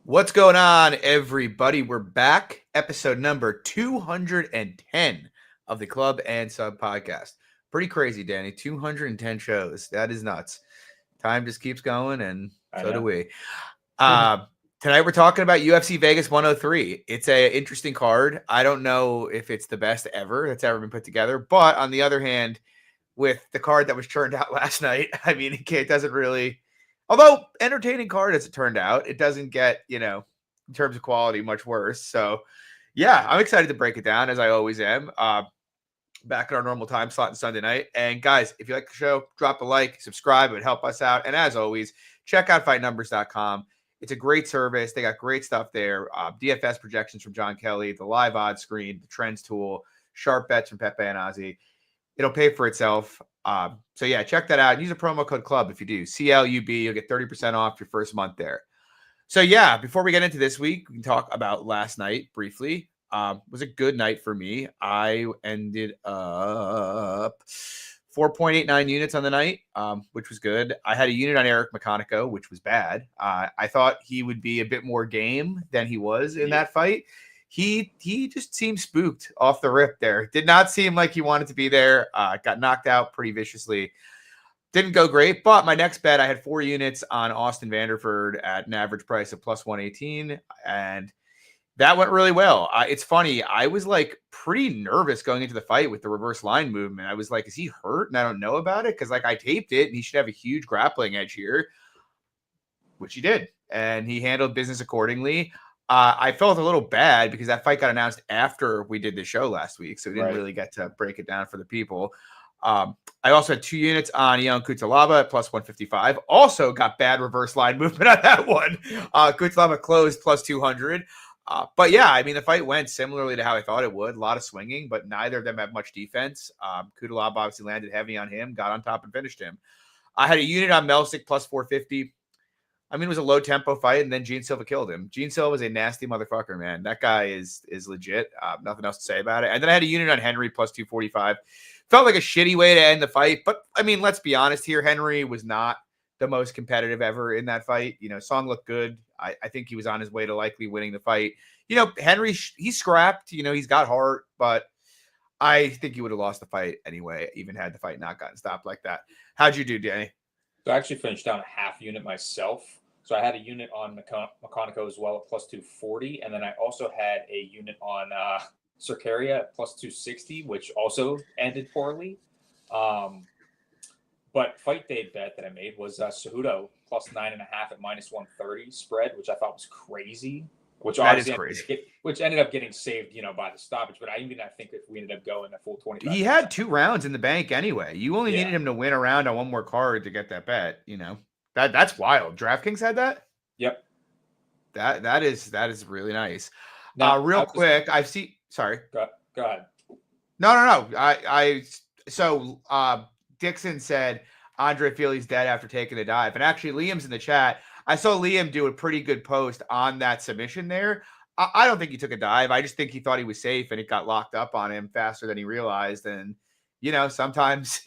What's going on, everybody? We're back. Episode number 210 of the Club and Sub podcast. Pretty crazy, Danny. 210 shows. That is nuts. Time just keeps going, and so do we. Tonight we're talking about UFC Vegas 103. It's an interesting card. I don't know if it's the best ever that's ever been put together, but on the other hand, with the card that was churned out last night, I mean, it doesn't really... Although entertaining card as it turned out, it doesn't get, in terms of quality, much worse. So, yeah, I'm excited to break it down, as I always am. Back at our normal time slot on Sunday night. And guys, if you like the show, drop a like, subscribe. It would help us out. And as always, check out fightnumbers.com. It's a great service. They got great stuff there. DFS projections from John Kelly, the live odds screen, the trends tool, sharp bets from Pepe and Ozzy. It'll pay for itself. So yeah, check that out. Use a promo code CLUB if you do. CLUB, you'll get 30% off your first month there. So yeah, before we get into this week, we can talk about last night briefly. It was a good night for me. I ended up 4.89 units on the night, which was good. I had a unit on Eric Meconico, which was bad. I thought he would be a bit more game than he was in that fight. He just seemed spooked off the rip there. Did not seem like he wanted to be there. Got knocked out pretty viciously. Didn't go great, but my next bet, I had 4 units on Austin Vanderford at an average price of plus 118, and that went really well. It's funny. I was like pretty nervous going into the fight with the reverse line movement. I was like, is he hurt? And I don't know about it because like I taped it and he should have a huge grappling edge here, which he did. And he handled business accordingly. I felt a little bad because that fight got announced after we did the show last week. So we didn't really get to break it down for the people. I also had 2 units on Ion Cutelaba at plus 155. Also got bad reverse line movement on that one. Cutelaba closed plus 200. But yeah, I mean, the fight went similarly to how I thought it would. A lot of swinging, but neither of them have much defense. Cutelaba obviously landed heavy on him, got on top and finished him. I had a unit on Melsick plus 450. I mean, it was a low-tempo fight, and then Gene Silva killed him. Gene Silva is a nasty motherfucker, man. That guy is legit. Nothing else to say about it. And then I had a unit on Henry plus 245. Felt like a shitty way to end the fight. But, I mean, let's be honest here. Henry was not the most competitive ever in that fight. Song looked good. I think he was on his way to likely winning the fight. Henry, he scrapped. He's got heart. But I think he would have lost the fight anyway, even had the fight not gotten stopped like that. How'd you do, Danny? So I actually finished down a half unit myself. So I had a unit on Meconico as well at plus 240. And then I also had a unit on Cercaria at plus 260, which also ended poorly. But fight day bet that I made was Cejudo plus 9.5 at minus 130 spread, which I thought was crazy. Which ended up getting saved, by the stoppage. But I think if we ended up going a full 20, he had 2 rounds in the bank anyway. You only needed him to win a round on one more card to get that bet. That's wild. DraftKings had that. Yep. That is really nice. Now, real quick, I've seen. Sorry. Go ahead. No. So Dixon said Andra Feely's dead after taking a dive, and actually Liam's in the chat. I saw Liam do a pretty good post on that submission there. I don't think he took a dive. I just think he thought he was safe, and it got locked up on him faster than he realized. And, sometimes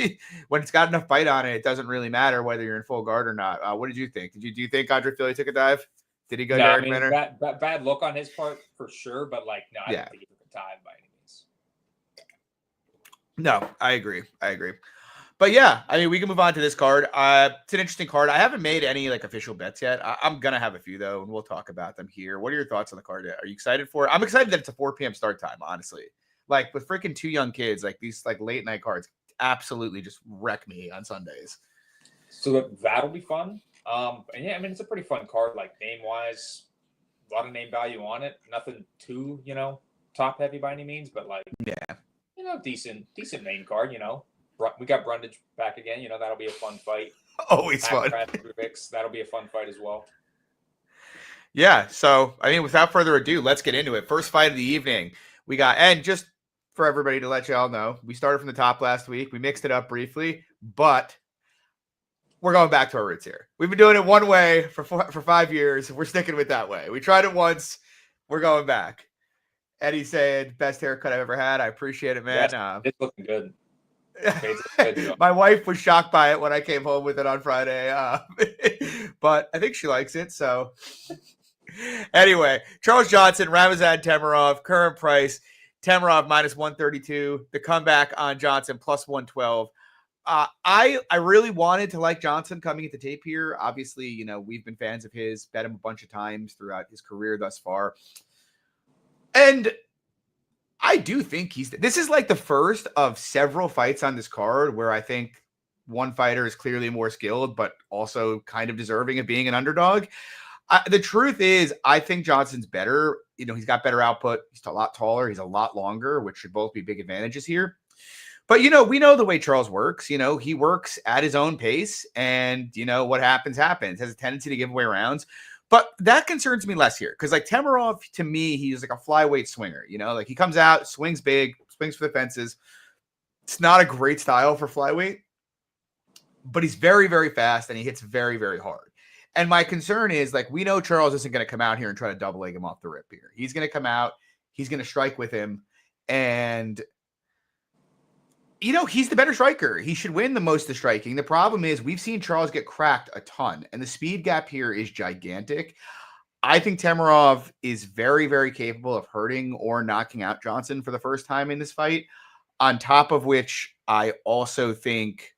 when it's got enough bite on it, it doesn't really matter whether you're in full guard or not. What did you think? Do you think Andra Feely took a dive? Did he go Derek Minner? Bad look on his part for sure, but no, I don't think he took a dive by any means. No, I agree. But yeah, I mean, we can move on to this card. It's an interesting card. I haven't made any official bets yet. I'm gonna have a few though, and we'll talk about them here. What are your thoughts on the card? Are you excited for it? I'm excited that it's a 4 p.m. start time. Honestly, with freaking 2 young kids, these late night cards absolutely just wreck me on Sundays. So that'll be fun. And yeah, I mean, it's a pretty fun card. Name wise, a lot of name value on it. Nothing too top heavy by any means, but decent name card. We got Brundage back again. That'll be a fun fight. Always fun. That'll be a fun fight as well. Yeah. So, I mean, without further ado, let's get into it. First fight of the evening. We got, and just for everybody to let y'all know, we started from the top last week. We mixed it up briefly, but we're going back to our roots here. We've been doing it one way for 5 years. We're sticking with that way. We tried it once. We're going back. Eddie said, best haircut I've ever had. I appreciate it, man. It's looking good. My wife was shocked by it when I came home with it on Friday, but I think she likes it. So Anyway, Charles Johnson, Ramazan Tamarov, current price, Tamarov minus 132. The comeback on Johnson plus 112. I really wanted to like Johnson coming into tape here. Obviously, you know, we've been fans of his, bet him a bunch of times throughout his career thus far. And I do think this is like the first of several fights on this card where I think one fighter is clearly more skilled, but also kind of deserving of being an underdog. The truth is, I think Johnson's better. You know, he's got better output. He's a lot taller. He's a lot longer, which should both be big advantages here. But, you know, we know the way Charles works. You know, he works at his own pace, and, you know, what happens. Has a tendency to give away rounds. But that concerns me less here because, like, Tamarov, to me, he's like a flyweight swinger. You know, like he comes out, swings big, swings for the fences. It's not a great style for flyweight, but he's very, very fast, and he hits very, very hard. And my concern is, like, we know Charles isn't going to come out here and try to double leg him off the rip here. He's going to come out. He's going to strike with him. And, you know, he's the better striker. He should win the most of the striking. The problem is we've seen Charles get cracked a ton. And the speed gap here is gigantic. I think Tamarov is very, very capable of hurting or knocking out Johnson for the first time in this fight. On top of which, I also think,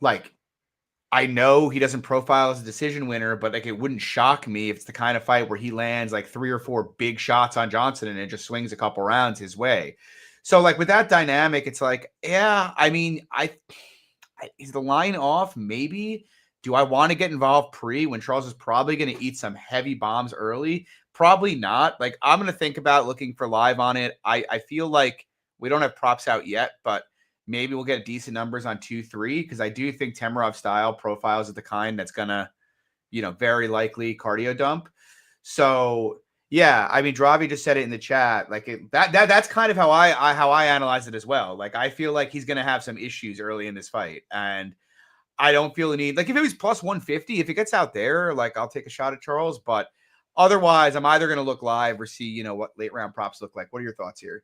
like, I know he doesn't profile as a decision winner, but like it wouldn't shock me if it's the kind of fight where he lands like 3 or 4 big shots on Johnson and it just swings a couple rounds his way. So like with that dynamic, it's like, yeah, I mean, is the line off? Maybe. Do I want to get involved when Charles is probably going to eat some heavy bombs early? Probably not. Like I'm going to think about looking for live on it. I feel like we don't have props out yet, but maybe we'll get decent numbers on 2-3 because I do think Tamarov style profiles of the kind that's gonna, you know, very likely cardio dump. So yeah, I mean, Dravi just said it in the chat. Like that's kind of how I analyze it as well. Like I feel like he's gonna have some issues early in this fight, and I don't feel the need. Like if it was plus 150, if it gets out there, like I'll take a shot at Charles. But otherwise, I'm either gonna look live or see, you know, what late round props look like. What are your thoughts here?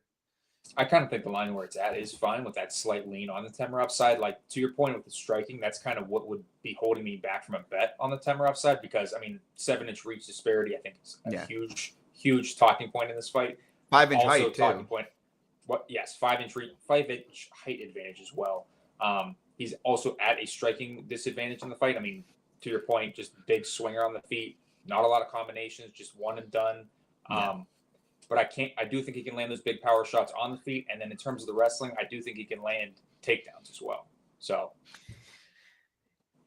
I kind of think the line where it's at is fine with that slight lean on the Tamarov side. Like to your point with the striking, that's kind of what would be holding me back from a bet on the Tamarov side because I mean 7-inch reach disparity I think is a huge talking point in this fight. 5-inch height talking too. Point. Yes, 5-inch height advantage as well. He's also at a striking disadvantage in the fight. I mean, to your point, just big swinger on the feet, not a lot of combinations, just one and done. Yeah. But I do think he can land those big power shots on the feet. And then in terms of the wrestling, I do think he can land takedowns as well. So.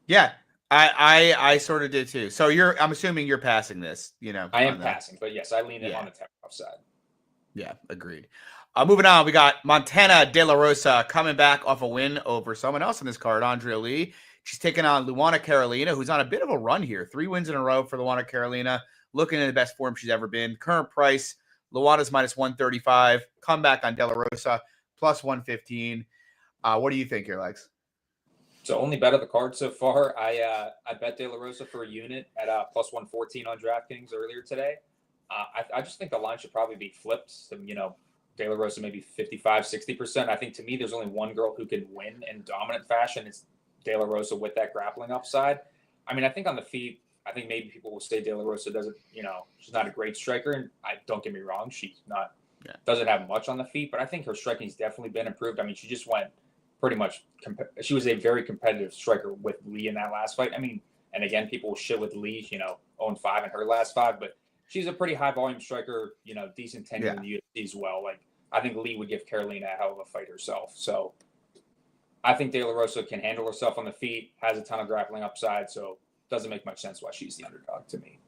Yeah, I sort of did too. So I'm assuming you're passing this, you know. I am passing, but yes, I lean in on the Tamarov side. Yeah, agreed. Moving on, we got Montana De La Rosa coming back off a win over someone else in this card, Andrea Lee. She's taking on Luana Carolina, who's on a bit of a run here. 3 wins in a row for Luana Carolina, looking in the best form she's ever been. Current price, Luana's minus 135. Comeback on De La Rosa, plus 115. What do you think here, Lex? So only bet of the card so far. I bet De La Rosa for a unit at plus 114 on DraftKings earlier today. I just think the line should probably be flipped. So, you know, De La Rosa maybe 55, 60%. I think to me there's only one girl who can win in dominant fashion. It's De La Rosa with that grappling upside. I mean, I think on the feet, I think maybe people will say De La Rosa doesn't, you know, she's not a great striker. And don't get me wrong, she's not, doesn't have much on the feet, but I think her striking's definitely been improved. I mean, she just went pretty much, she was a very competitive striker with Lee in that last fight. I mean, and again, people will shit with Lee, you know, 0-5 in her last 5, but she's a pretty high volume striker, you know, decent tenure in the UFC as well. Like, I think Lee would give Carolina a hell of a fight herself. So I think De La Rosa can handle herself on the feet, has a ton of grappling upside, so doesn't make much sense why she's the underdog to me.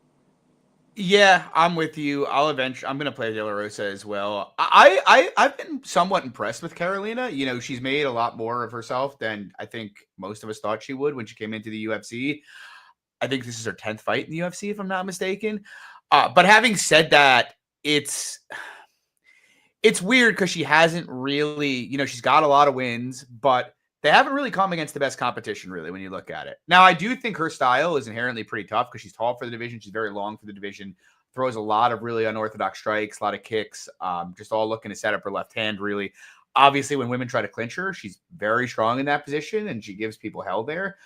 Yeah, I'm with you. I'm going to play De La Rosa as well. I've been somewhat impressed with Carolina. You know, she's made a lot more of herself than I think most of us thought she would when she came into the UFC. I think this is her 10th fight in the UFC, if I'm not mistaken. But having said that, it's weird because she hasn't really, you know, she's got a lot of wins, but they haven't really come against the best competition, really, when you look at it. Now, I do think her style is inherently pretty tough because she's tall for the division. She's very long for the division, throws a lot of really unorthodox strikes, a lot of kicks, just all looking to set up her left hand, really. Obviously, when women try to clinch her, she's very strong in that position, and she gives people hell there.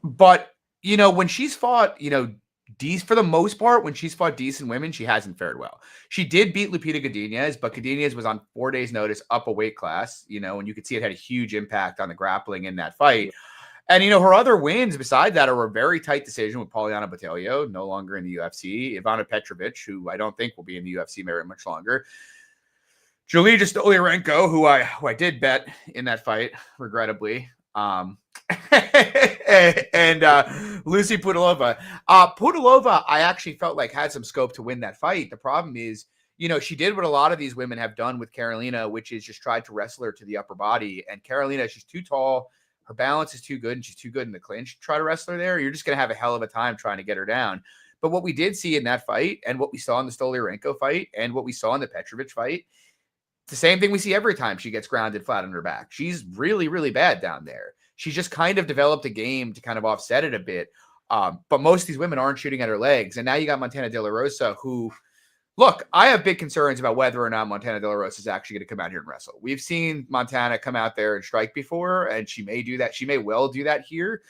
But, you know, when she's fought, you know, for the most part, when she's fought decent women, she hasn't fared well. She did beat Lupita Godinez, but Godinez was on 4 days' notice up a weight class, and you could see it had a huge impact on the grappling in that fight. And, her other wins besides that are a very tight decision with Poliana Botelho, no longer in the UFC, Ivana Petrovic, who I don't think will be in the UFC very much longer, Julija Stoliarenko, who I did bet in that fight, regrettably, and Lucy Pudilova. Pudilova, I actually felt like had some scope to win that fight. The problem is, she did what a lot of these women have done with Carolina, which is just tried to wrestle her to the upper body. And Carolina, she's too tall. Her balance is too good, and she's too good in the clinch. Try to wrestle her there, you're just going to have a hell of a time trying to get her down. But what we did see in that fight, and what we saw in the Stoliarenko fight, and what we saw in the Petrovic fight, it's the same thing we see every time she gets grounded flat on her back. She's really, really bad down there. She's just kind of developed a game to kind of offset it a bit. But most of these women aren't shooting at her legs. And now you got Montana De La Rosa, who, look, I have big concerns about whether or not Montana De La Rosa is actually going to come out here and wrestle. We've seen Montana come out there and strike before, and she may do that. She may well do that here.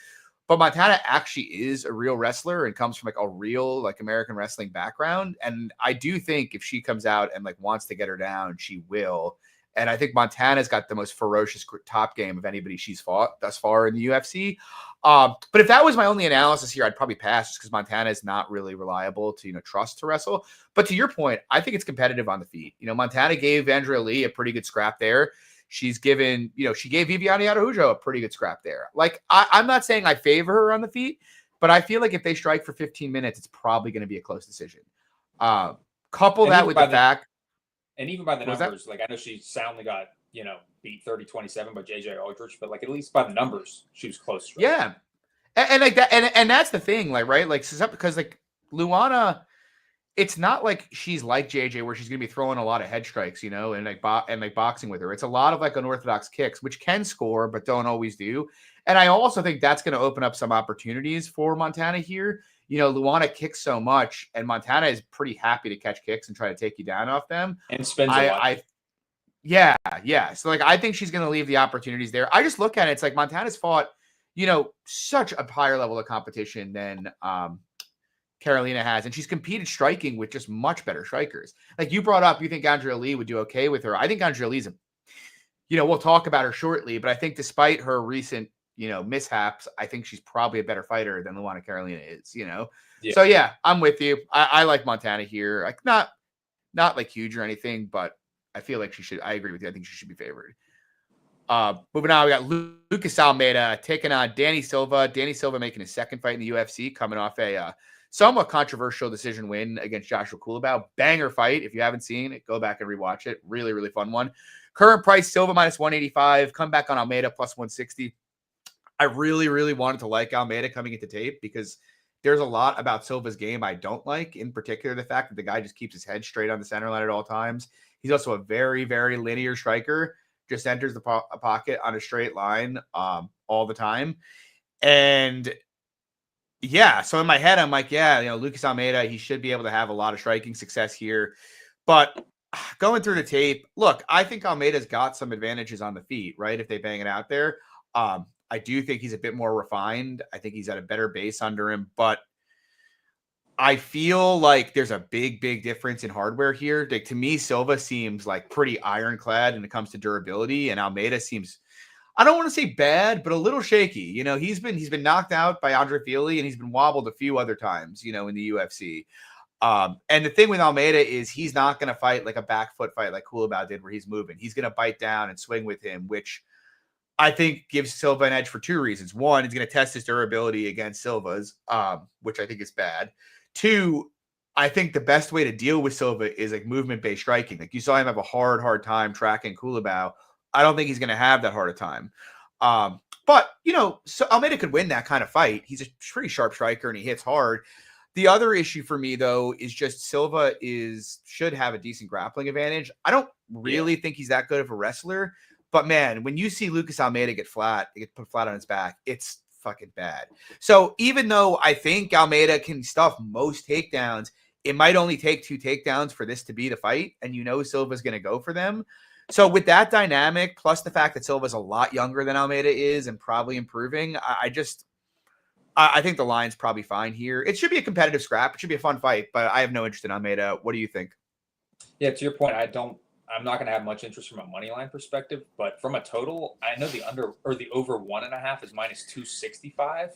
But Montana actually is a real wrestler and comes from like a real like American wrestling background. And I do think if she comes out and like wants to get her down, she will. And I think Montana's got the most ferocious top game of anybody she's fought thus far in the UFC. But if that was my only analysis here, I'd probably pass just because Montana is not really reliable to, trust to wrestle. But to your point, I think it's competitive on the feet. Montana gave Andrea Lee a pretty good scrap there. She's given, she gave Viviane Araujo a pretty good scrap there. Like, I'm not saying I favor her on the feet, but I feel like if they strike for 15 minutes, it's probably going to be a close decision. Couple that with the fact. And even by the numbers, like I know she soundly got, beat 30-27 by JJ Aldrich, but like at least by the numbers, she was close. Right? Yeah. And like that, and that's the thing, like, right? Like, because like Luana, it's not like she's like JJ where she's going to be throwing a lot of head strikes, and like boxing with her. It's a lot of like unorthodox kicks, which can score, but don't always do. And I also think that's going to open up some opportunities for Montana here. Luana kicks so much, and Montana is pretty happy to catch kicks and try to take you down off them. And spends a lot. Yeah. So like, I think she's going to leave the opportunities there. I just look at it. It's like Montana's fought, such a higher level of competition than, Carolina has, and she's competed striking with just much better strikers. Like you brought up, you think Andrea Lee would do okay with her. I think Andrea Lee's we'll talk about her shortly, but I think despite her recent, mishaps, I think she's probably a better fighter than Luana Carolina is, Yeah. So yeah, I'm with you. I like Montana here. Like not like huge or anything, but I feel like I agree with you. I think she should be favored. Moving on, we got Lucas Almeida taking on Danny Silva. Danny Silva making his second fight in the UFC, coming off a somewhat controversial decision win against Joshua Kulabau. Banger fight. If you haven't seen it, go back and rewatch it. Really, really fun one. Current price, Silva minus 185. Come back on Almeida plus 160. I really, really wanted to like Almeida coming into tape because there's a lot about Silva's game I don't like. In particular, the fact that the guy just keeps his head straight on the center line at all times. He's also a very, very linear striker. Just enters the pocket on a straight line all the time. And yeah, so in my head, I'm like, Lucas Almeida, he should be able to have a lot of striking success here. But going through the tape, look, I think Almeida's got some advantages on the feet, right? If they bang it out there. I do think he's a bit more refined. I think he's at a better base under him. But I feel like there's a big, big difference in hardware here. Like, to me, Silva seems like pretty ironclad when it comes to durability. And Almeida seems, I don't want to say bad, but a little shaky. He's been knocked out by Andre Fili, and he's been wobbled a few other times, in the UFC. And the thing with Almeida is he's not going to fight like a back foot fight like Kulabau did where he's moving. He's going to bite down and swing with him, which I think gives Silva an edge for two reasons. One, he's going to test his durability against Silva's, which I think is bad. Two, I think the best way to deal with Silva is like movement-based striking. Like you saw him have a hard time tracking Kulabau. I don't think he's going to have that hard a time. But, so Almeida could win that kind of fight. He's a pretty sharp striker and he hits hard. The other issue for me, though, is just Silva should have a decent grappling advantage. I don't really think he's that good of a wrestler. But, man, when you see Lucas Almeida get put flat on his back, it's fucking bad. So even though I think Almeida can stuff most takedowns, it might only take 2 takedowns for this to be the fight. And Silva's going to go for them. So with that dynamic, plus the fact that Silva's a lot younger than Almeida is and probably improving, I think the line's probably fine here. It should be a competitive scrap. It should be a fun fight, but I have no interest in Almeida. What do you think? Yeah, to your point, I'm not going to have much interest from a money line perspective, but from a total, I know the under or the over 1.5 is minus 265.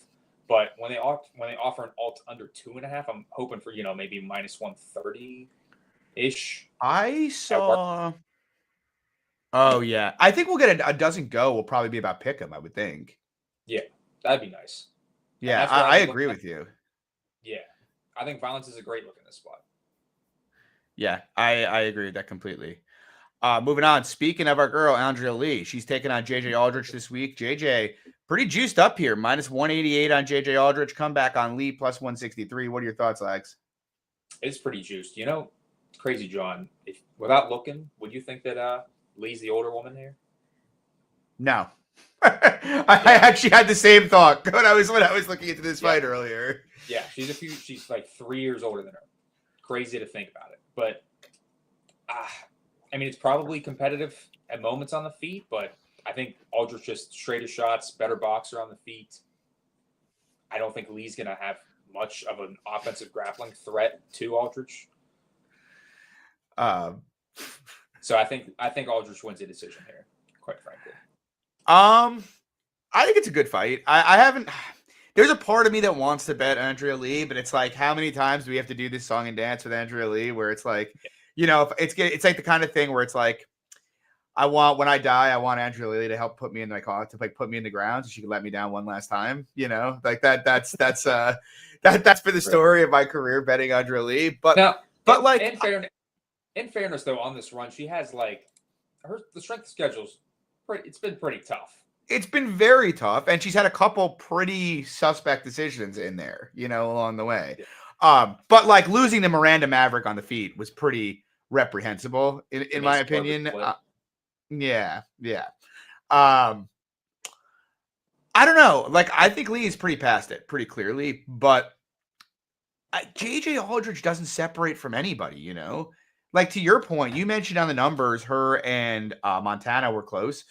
But when they offer an alt under 2.5, I'm hoping for maybe minus 130 ish. I saw. Oh yeah, I think we'll get a doesn't go. Will probably be about pick 'em, I would think. Yeah, that'd be nice. Yeah, I agree with you. Yeah, I think violence is a great look in this spot. Yeah, I agree with that completely. Moving on. Speaking of our girl, Andra Lee, she's taking on JJ Aldrich this week. JJ, pretty juiced up here. Minus 188 on JJ Aldrich. Comeback on Lee, plus 163. What are your thoughts, Lex? It's pretty juiced. It's crazy, John. If without looking, would you think that Lee's the older woman here? No. I actually had the same thought when I was looking into this fight earlier. Yeah, she's like 3 years older than her. Crazy to think about it. But it's probably competitive at moments on the feet, but I think Aldrich just straighter shots, better boxer on the feet. I don't think Lee's going to have much of an offensive grappling threat to Aldrich. So I think Aldrich wins the decision here, quite frankly. I think it's a good fight. I haven't. There's a part of me that wants to bet Andrea Lee, but it's like, how many times do we have to do this song and dance with Andrea Lee? Where it's like, it's like the kind of thing where it's like, when I die, I want Andrea Lee to help put me in my car, to like put me in the ground so she can let me down one last time. Like that. That's been the story of my career betting Andrea Lee. But in fairness though, on this run, she has like the strength of schedule's it's been pretty tough. It's been very tough, and she's had a couple pretty suspect decisions in there, along the way. Yeah. But like losing to Miranda Maverick on the feet was pretty reprehensible, in my opinion. Yeah. I don't know. Like, I think Lee is pretty past it, pretty clearly, but JJ Aldrich doesn't separate from anybody, Like, to your point, you mentioned on the numbers, her and Montana were close,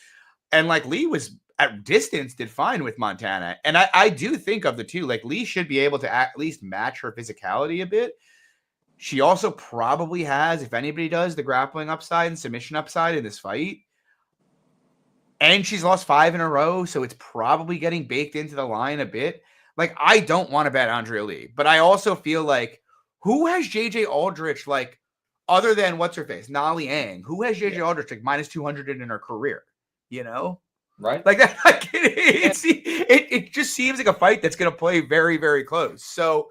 and like Lee was at distance, did fine with Montana. And I do think of the two, like Lee should be able to at least match her physicality a bit. She also probably has, if anybody does, the grappling upside and submission upside in this fight. And she's lost 5 in a row, so it's probably getting baked into the line a bit. Like, I don't want to bet Andrea Lee, but I also feel like, who has JJ Aldrich, like, other than what's her face, Nali Ang, who has JJ Aldrich like minus 200 in her career? Right? Like that. Like it just seems like a fight that's going to play very, very close. So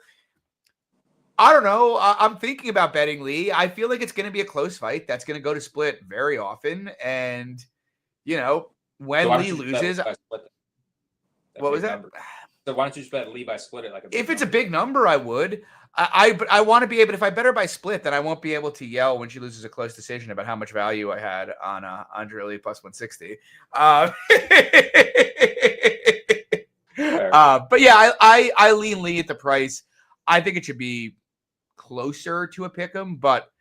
I don't know. I'm thinking about betting Lee. I feel like it's going to be a close fight that's going to go to split very often. And when Lee loses, what was that? So why don't you just bet Lee by split it? If it's a big number, I would. I want to be able. If I bet her by split, then I won't be able to yell when she loses a close decision about how much value I had on Andrea Lee plus 160. But yeah, I lean Lee at the price. I think it should be closer to a pick'em, but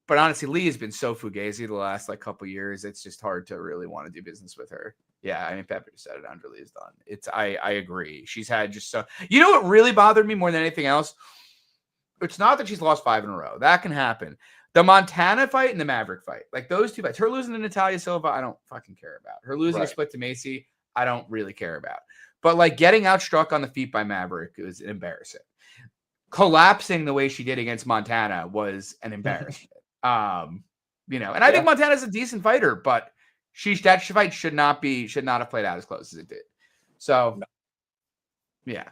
honestly, Lee has been so fugazi the last couple years. It's just hard to really want to do business with her. Yeah, I mean, Pepper said it. Andrea Lee is done. I agree. She's had just so. What really bothered me more than anything else? It's not that she's lost 5 in a row. That can happen. The Montana fight and the Maverick fight, like those two fights, her losing to Natalia Silva, I don't fucking care about. Her losing a split to Macy, I don't really care about. But like getting outstruck on the feet by Maverick was embarrassing. Collapsing the way she did against Montana was an embarrassment. And I think Montana's a decent fighter, but that fight should not have played out as close as it did. So, yeah.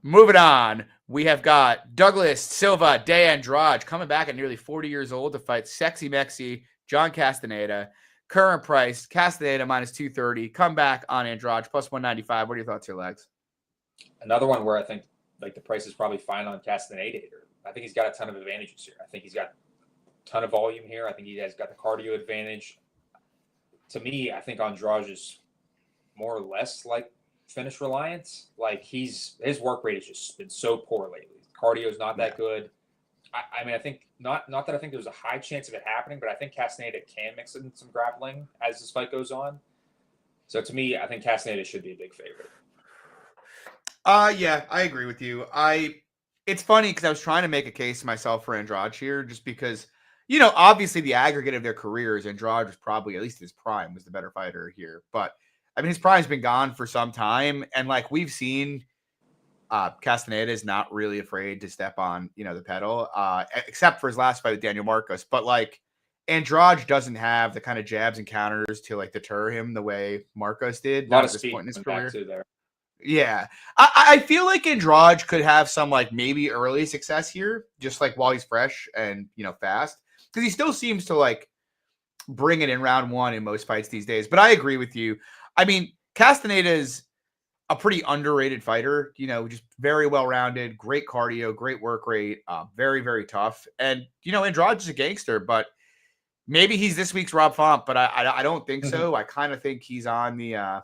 Moving on, we have got Douglas Silva de Andrade coming back at nearly 40 years old to fight Sexy Mexi, John Castaneda. Current price, Castaneda minus 230. Come back on Andrade plus 195. What are your thoughts here, Legs? Another one where I think the price is probably fine on Castaneda. I think he's got a ton of advantages here. I think he's got a ton of volume here. I think he has got the cardio advantage. To me, I think Andrade is more or less like finish reliance. Like his work rate has just been so poor lately. Cardio is not that good. I think not that I think there's a high chance of it happening, but I think Castaneda can mix in some grappling as this fight goes on. So to me, I think Castaneda should be a big favorite. Yeah, I agree with you. It's funny because I was trying to make a case myself for Andrade here, just because, obviously the aggregate of their careers, Andrade was probably, at least his prime, was the better fighter here. But I mean, his prime's been gone for some time, and like we've seen, Castaneda is not really afraid to step on, the pedal, except for his last fight with Daniel Marcos. But like Andrade doesn't have the kind of jabs and counters to like deter him the way Marcos did. A lot Not of at this speed point in his coming career. back too there. Yeah. I feel like Andrade could have some like maybe early success here, just like while he's fresh and, fast. Because he still seems to like bring it in round one in most fights these days. But I agree with you. I mean, Castaneda is a pretty underrated fighter, just very well-rounded, great cardio, great work rate, very, very tough. And, Andrade is a gangster, but maybe he's this week's Rob Font, but I don't think so. I kind of think he's on the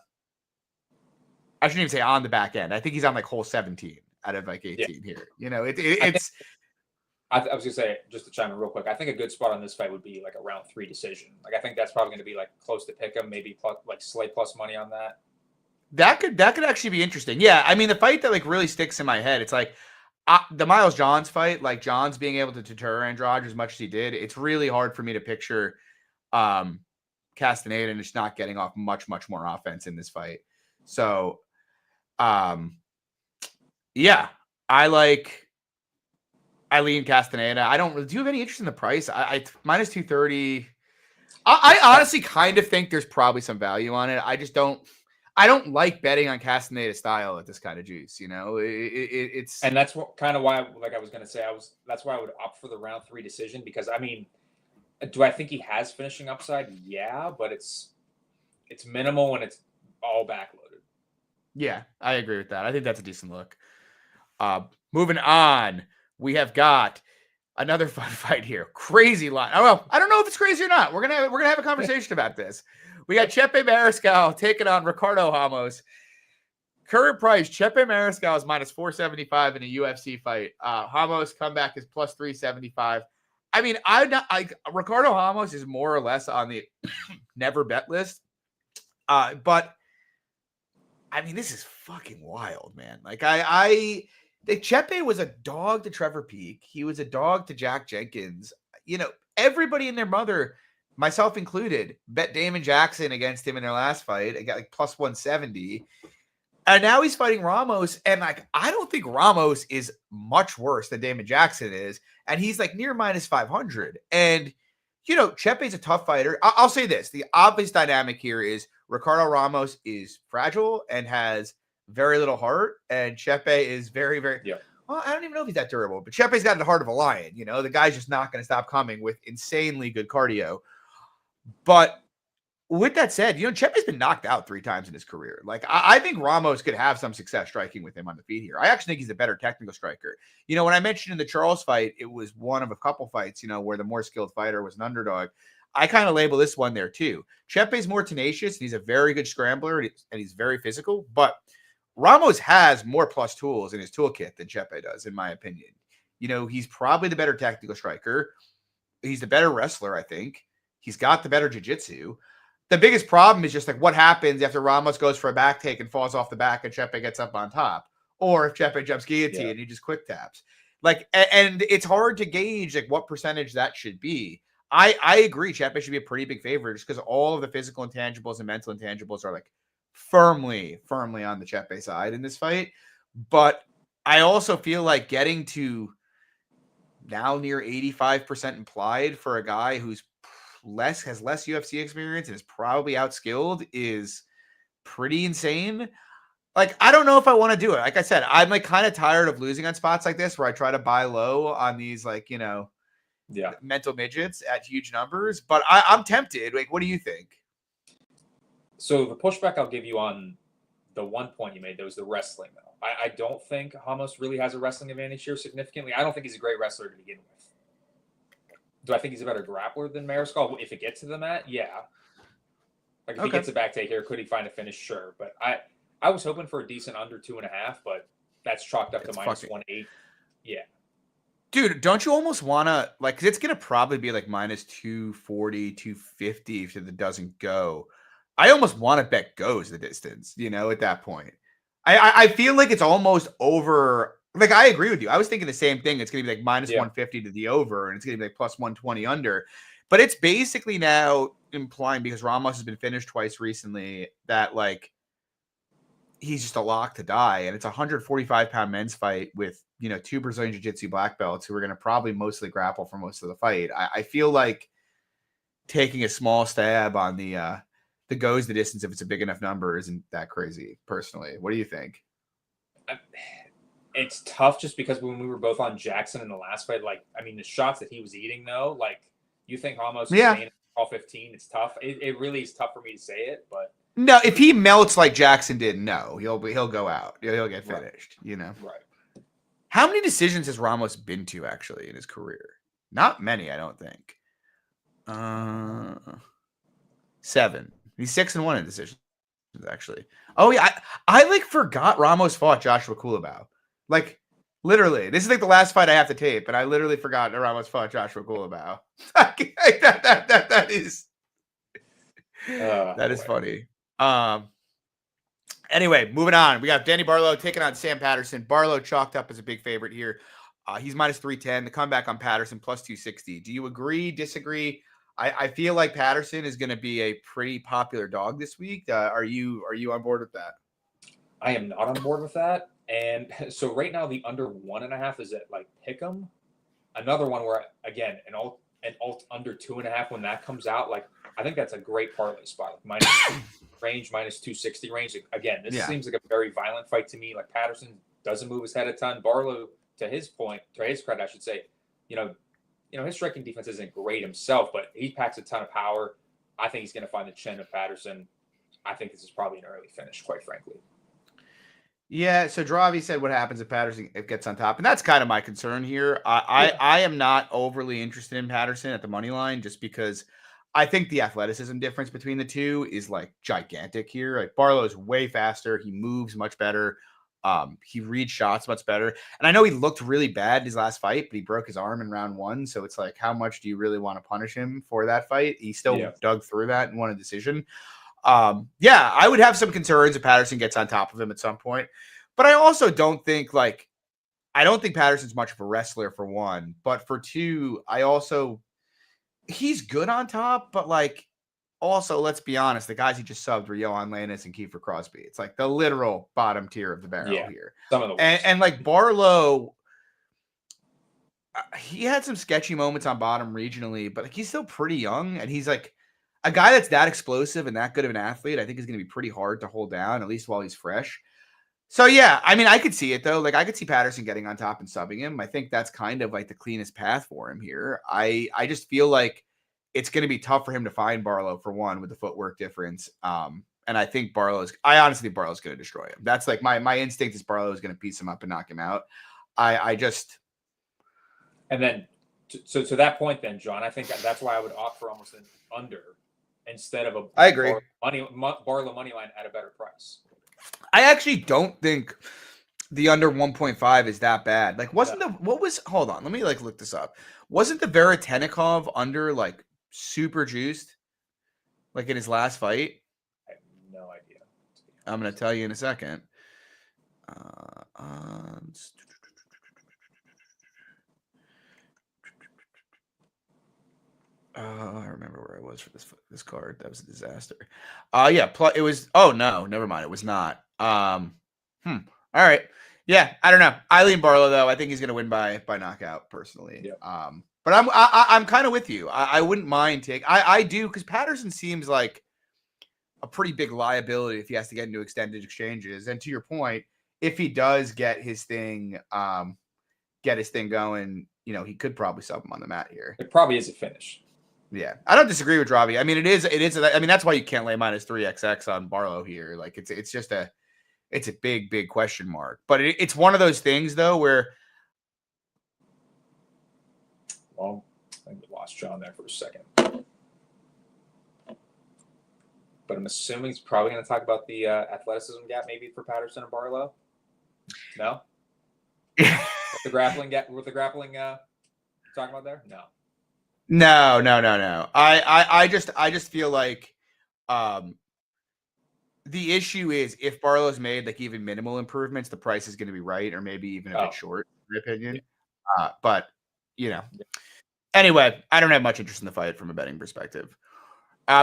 I shouldn't even say on the back end. I think he's on like hole 17 out of like 18 here. It's. I was gonna say, just to chime in real quick, I think a good spot on this fight would be like a round 3 decision. Like I think that's probably going to be like close to pick 'em, maybe plus, like slight plus money on that. That could actually be interesting. Yeah, I mean the fight that like really sticks in my head, it's like the Miles Johns fight. Like Johns being able to deter Andrade as much as he did, it's really hard for me to picture Castaneda and just not getting off much more offense in this fight. So. Yeah, I lean Castaneda. I don't really. Do you have any interest in the price? I minus 230. I honestly kind of think there's probably some value on it. I just don't. I don't like betting on Castaneda style at this kind of juice. It's and that's what kind of why, like I was gonna say, that's why I would opt for the round 3 decision because I mean, do I think he has finishing upside? Yeah, but it's minimal when it's all backloaded. Yeah, I agree with that. I think that's a decent look. Moving on, we have got another fun fight here. Crazy line. Oh, well, I don't know if it's crazy or not. We're gonna have a conversation about this. We got Chepe Mariscal taking on Ricardo Ramos. Current price: Chepe Mariscal is minus 475 in a UFC fight. Ramos comeback is plus 375. I mean, Ricardo Ramos is more or less on the never bet list, but. I mean, this is fucking wild, man. Like Chepe was a dog to Trevor Peek. He was a dog to Jack Jenkins. Everybody and their mother, myself included, bet Damon Jackson against him in their last fight. It got like plus 170. And now he's fighting Ramos. And like, I don't think Ramos is much worse than Damon Jackson is. And he's like near minus 500. And, Chepe's a tough fighter. I'll say this. The obvious dynamic here is Ricardo Ramos is fragile and has very little heart. And Chepe is very, very, well, I don't even know if he's that durable, but Chepe's got the heart of a lion. The guy's just not going to stop coming with insanely good cardio. But with that said, Chepe's been knocked out 3 times in his career. Like, I think Ramos could have some success striking with him on the feet here. I actually think he's a better technical striker. When I mentioned in the Charles fight, it was one of a couple fights, where the more skilled fighter was an underdog. I kind of label this one there too. Chepe's more tenacious. And he's a very good scrambler and he's very physical, but Ramos has more plus tools in his toolkit than Chepe does, in my opinion. He's probably the better technical striker. He's the better wrestler, I think. He's got the better jiu-jitsu. The biggest problem is just like what happens after Ramos goes for a back take and falls off the back and Chepe gets up on top. Or if Chepe jumps guillotine and he just quick taps. Like, and it's hard to gauge like what percentage that should be. I agree. Chepe should be a pretty big favorite just because all of the physical intangibles and mental intangibles are like firmly on the Chepe side in this fight. But I also feel like getting to now near 85% implied for a guy who's has less UFC experience and is probably outskilled is pretty insane. Like, I don't know if I want to do it. Like I said, I'm like kind of tired of losing on spots like this where I try to buy low on these like, mental midgets at huge numbers, but I'm tempted. Like, what do you think? So the pushback I'll give you on the one point you made, there was the wrestling, though. I don't think Ramos really has a wrestling advantage here significantly. I don't think he's a great wrestler to begin with. Do I think he's a better grappler than Mariscal? If it gets to the mat, yeah. Like, if he gets a back take here, could he find a finish? Sure. But I was hoping for a decent under 2.5, but that's chalked up to minus 180. Yeah. Dude, don't you almost want to, like, 'cause it's going to probably be like minus 240, 250 if it doesn't go. I almost want to bet goes the distance, at that point. I feel like it's almost over. Like, I agree with you. I was thinking the same thing. It's going to be like minus 150 to the over, and it's going to be like plus 120 under. But it's basically now implying, because Ramos has been finished twice recently, that like he's just a lock to die. And it's a 145-pound men's fight with, you know, 2 Brazilian Jiu-Jitsu black belts who are going to probably mostly grapple for most of the fight. I feel like taking a small stab on the goes the distance if it's a big enough number isn't that crazy, personally. What do you think? It's tough just because when we were both on Jackson in the last fight, like, I mean, the shots that he was eating, though, like, you think Ramos is staying at all 15, it's tough. It really is tough for me to say it, but no, if he melts like Jackson did, no, he'll go out. He'll get finished, you know. Right. How many decisions has Ramos been to actually in his career? Not many, I don't think. 7. He's 6-1 in decisions, actually. Oh yeah, I like forgot Ramos fought Joshua Culibao. Like, literally, this is like the last fight I have to tape, and I literally forgot that Ramos fought Joshua Culibao. that is funny. Anyway, moving on. We got Danny Barlo taking on Sam Patterson. Barlo chalked up as a big favorite here. He's minus 310. The comeback on Patterson plus 260. Do you agree, disagree? I feel like Patterson is going to be a pretty popular dog this week. Are you on board with that? I am not on board with that. And so right now the under 1.5 is at like Pick'em. Another one where, again, an alt under 2.5 when that comes out, like, I think that's a great parlay spot. Like minus range, minus 260 range. Again, this seems like a very violent fight to me. Like, Patterson doesn't move his head a ton. Barlo, to his credit, I should say, you know, his striking defense isn't great himself, but he packs a ton of power. I think he's going to find the chin of Patterson. I think this is probably an early finish, quite frankly. Yeah, so Dravi said what happens if Patterson gets on top, and that's kind of my concern here. I am not overly interested in Patterson at the money line just because I think the athleticism difference between the two is like gigantic here. Like, Barlow's way faster, he moves much better, he reads shots much better, and I know he looked really bad in his last fight, but he broke his arm in round 1, so it's like, how much do you really want to punish him for that fight? He still dug through that and won a decision. I would have some concerns if Patterson gets on top of him at some point, but I also don't think Patterson's much of a wrestler, for one, but for two, he's good on top, but like, also, let's be honest, the guys he just subbed were Johan Lannis and Kiefer Crosby. It's like the literal bottom tier of the barrel here. Some of the and like Barlo, he had some sketchy moments on bottom regionally, but like, he's still pretty young, and he's like a guy that's that explosive and that good of an athlete. I think is going to be pretty hard to hold down, at least while he's fresh. So yeah, I mean, I could see it though. Like, I could see Patterson getting on top and subbing him. I think that's kind of like the cleanest path for him here. I just feel like it's going to be tough for him to find Barlo, for one, with the footwork difference. And I think I honestly think Barlo's going to destroy him. That's like my instinct is Barlo is going to piece him up and knock him out. And then, so to that point, then, John, I think that's why I would opt for almost an under instead of I agree. Barlo money line at a better price. I actually don't think the under 1.5 is that bad. Like, hold on, let me like look this up. Wasn't the Veretennikov under like super juiced, like in his last fight? I have no idea. I'm going to tell you in a second. I remember where I was for this card. That was a disaster. It was. Oh no, never mind. It was not. All right. Yeah, I don't know. I lean Barlo though. I think he's gonna win by knockout personally. Yeah. But I'm kind of with you. I wouldn't mind I do, because Patterson seems like a pretty big liability if he has to get into extended exchanges. And to your point, if he does get his thing going, you know, he could probably sub him on the mat here. It probably is a finish. Yeah, I don't disagree with Robbie. I mean, it is. I mean, that's why you can't lay minus 3xx on Barlo here. Like, it's just a big question mark. But it's one of those things though where. Well, I think we lost John there for a second. But I'm assuming he's probably going to talk about the athleticism gap maybe for Patterson and Barlo. No. With the grappling talking about there? No. No. I just feel like The issue is if Barlow's made like even minimal improvements, the price is going to be right, or maybe even a bit short, in my opinion. But anyway, I don't have much interest in the fight from a betting perspective.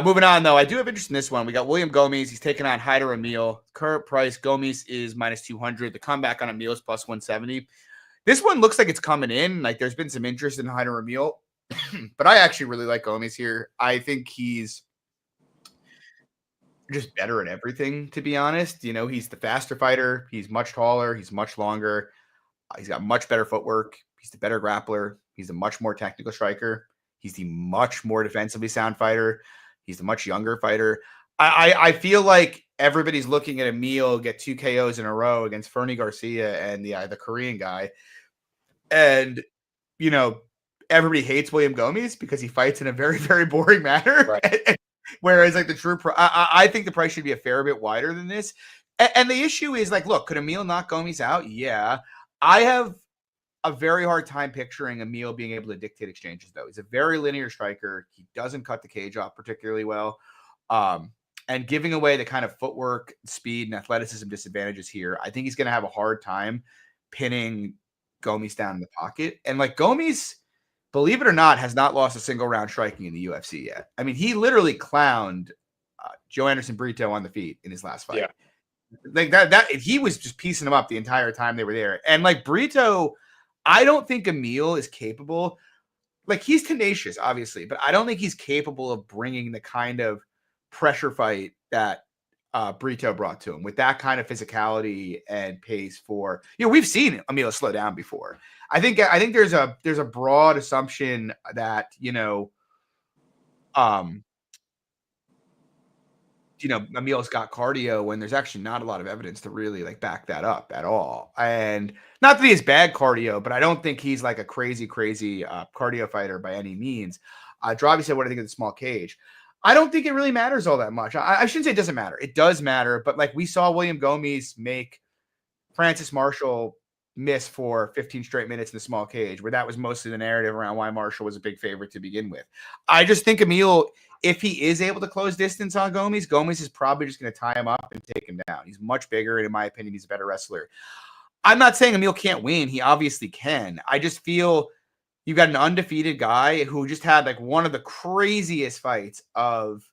Moving on, though, I do have interest in this one. We got William Gomes. He's taking on Hyder Amil. Current price, Gomes is minus 200. The comeback on Amil is plus 170. This one looks like it's coming in. Like there's been some interest in Hyder Amil, but I actually really like Gomes here. I think he's just better at everything, to be honest. You know, he's the faster fighter. He's much taller. He's much longer. He's got much better footwork. He's the better grappler. He's a much more technical striker. He's the much more defensively sound fighter. He's the much younger fighter. I feel like everybody's looking at Emil get 2 KOs in a row against Fernie Garcia and the Korean guy. And, you know, everybody hates William Gomes because he fights in a very, very boring manner. Right. Whereas, like, the true I think the price should be a fair bit wider than this. And the issue is, like, look, could Emil knock Gomes out? Yeah. I have a very hard time picturing Emil being able to dictate exchanges, though. He's a very linear striker. He doesn't cut the cage off particularly well. And giving away the kind of footwork, speed, and athleticism disadvantages here, I think he's going to have a hard time pinning Gomes down in the pocket. And, like, Gomes, believe it or not, has not lost a single round striking in the UFC yet. I mean, he literally clowned Joe Anderson Brito on the feet in his last fight. Yeah. Like that he was just piecing them up the entire time they were there. And like Brito, I don't think Amil is capable. Like he's tenacious, obviously, but I don't think he's capable of bringing the kind of pressure fight that Brito brought to him with that kind of physicality and pace for, you know, we've seen Amil slow down before. I think there's a broad assumption that, Amil's got cardio when there's actually not a lot of evidence to really like back that up at all. And not that he has bad cardio, but I don't think he's like a crazy cardio fighter by any means. Dravi said, what do I think of the small cage? I don't think it really matters all that much. I shouldn't say it doesn't matter. It does matter, but like we saw William Gomes make Francis Marshall miss for 15 straight minutes in the small cage, where that was mostly the narrative around why Marshall was a big favorite to begin with. I just think Amil, if he is able to close distance on Gomes is probably just going to tie him up and take him down. He's much bigger, and in my opinion, he's a better wrestler. I'm not saying Amil can't win. He obviously can. I just feel you've got an undefeated guy who just had like one of the craziest fights of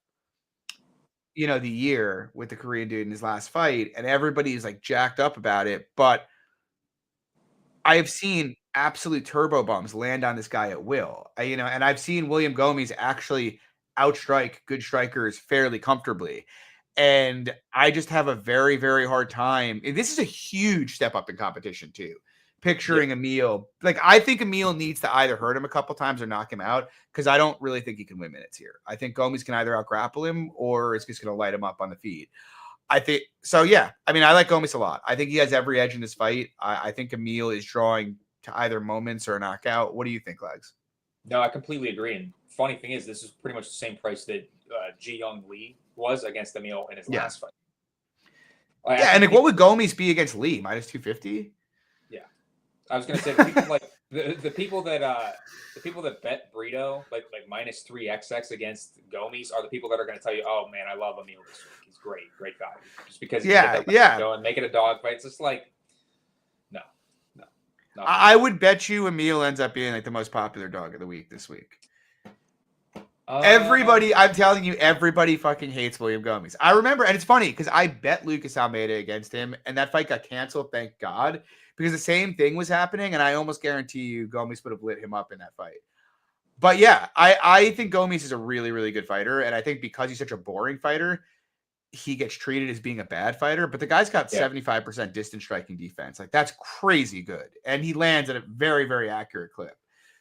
the year with the Korean dude in his last fight, and everybody's like jacked up about it. But I have seen absolute turbo bombs land on this guy at will. And I've seen William Gomes actually outstrike good strikers fairly comfortably. And I just have a very, very hard time. And this is a huge step up in competition too. Picturing Amil, like I think Amil needs to either hurt him a couple times or knock him out, because I don't really think he can win minutes here. I think Gomes can either outgrapple him or is just going to light him up on the feet. I think so. Yeah, I mean, I like Gomes a lot. I think he has every edge in this fight. I think Amil is drawing to either moments or a knockout. What do you think, Legs? No, I completely agree. And funny thing is, this is pretty much the same price that Ji Young Lee was against Amil in his last fight. And like, what would Gomes be against Lee? Minus 250? Yeah, I was going to say the people like the people that bet Brito like minus 3xx against Gomes are the people that are going to tell you, oh man, I love Amil this week. He's great guy. Just because he and make it a dog fight. It's just like no. I would bet you Amil ends up being like the most popular dog of the week this week. Everybody, I'm telling you, everybody fucking hates William Gomes. I remember, and it's funny because I bet Lucas Almeida against him, and that fight got canceled, thank God, because the same thing was happening, and I almost guarantee you Gomes would have lit him up in that fight. But yeah, I think Gomes is a really, really good fighter, and I think because he's such a boring fighter, he gets treated as being a bad fighter, but the guy's got 75% distance striking defense. Like that's crazy good. And he lands at a very, very accurate clip.